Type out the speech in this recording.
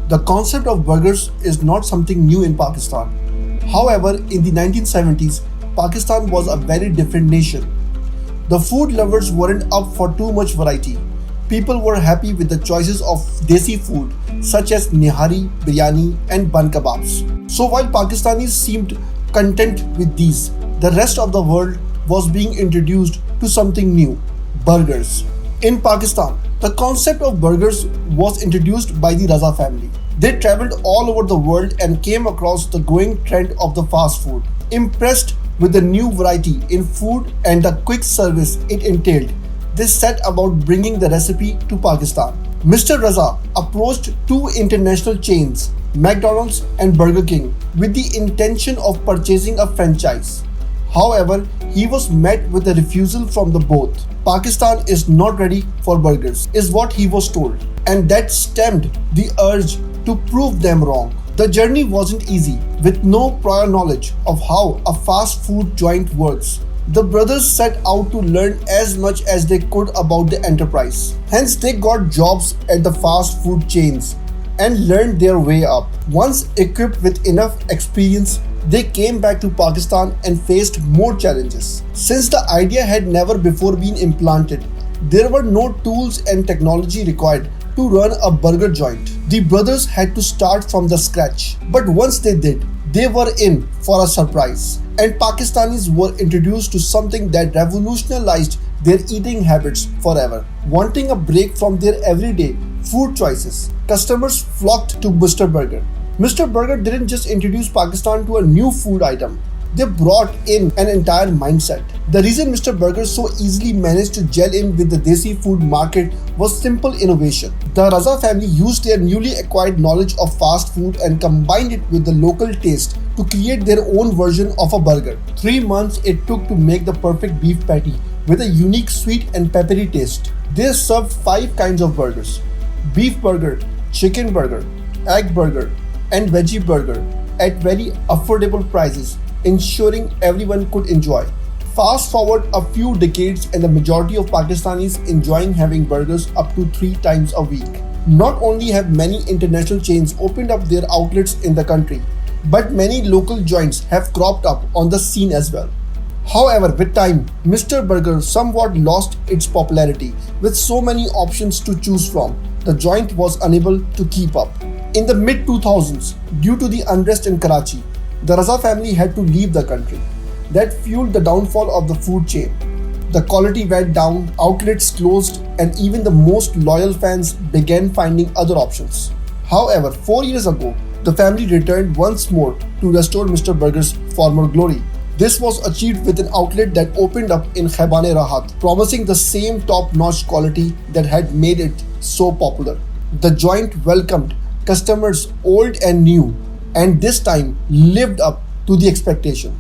The concept of burgers is not something new in Pakistan. However, in the 1970s, Pakistan was a very different nation. The food lovers weren't up for too much variety. People were happy with the choices of desi food such as nihari, biryani, and bun kebabs. So while Pakistanis seemed content with these, the rest of the world was being introduced to something new: burgers. In Pakistan, the concept of burgers was introduced by the Raza family. They traveled all over the world and came across the growing trend of the fast food. Impressed with the new variety in food and the quick service it entailed, they set about bringing the recipe to Pakistan. Mr. Raza approached two international chains, McDonald's and Burger King, with the intention of purchasing a franchise. However, he was met with a refusal from the both. Pakistan is not ready for burgers, is what he was told, and that stemmed the urge to prove them wrong. The journey wasn't easy, with no prior knowledge of how a fast food joint works. The brothers set out to learn as much as they could about the enterprise. Hence, they got jobs at the fast food chains and learned their way up. Once equipped with enough experience, they came back to Pakistan and faced more challenges. Since the idea had never before been implanted, there were no tools and technology required to run a burger joint. The brothers had to start from the scratch. But once they did, they were in for a surprise. And Pakistanis were introduced to something that revolutionized their eating habits forever. Wanting a break from their everyday food choices, customers flocked to Mr. Burger. Mr. Burger didn't just introduce Pakistan to a new food item, they brought in an entire mindset. The reason Mr. Burger so easily managed to gel in with the desi food market was simple innovation. The Raza family used their newly acquired knowledge of fast food and combined it with the local taste to create their own version of a burger. 3 months it took to make the perfect beef patty with a unique sweet and peppery taste. They served 5 kinds of burgers: beef burger, chicken burger, egg burger, and veggie burger at very affordable prices, ensuring everyone could enjoy. Fast forward a few decades and the majority of Pakistanis enjoying having burgers up to 3 times a week. Not only have many international chains opened up their outlets in the country, but many local joints have cropped up on the scene as well. However, with time, Mr. Burger somewhat lost its popularity. With so many options to choose from, the joint was unable to keep up. In the mid-2000s, due to the unrest in Karachi, the Raza family had to leave the country. That fueled the downfall of the food chain. The quality went down, outlets closed, and even the most loyal fans began finding other options. However, 4 years ago, the family returned once more to restore Mr. Burger's former glory. This was achieved with an outlet that opened up in Khaibane Rahat, promising the same top-notch quality that had made it so popular. The joint welcomed customers old and new, and this time lived up to the expectation.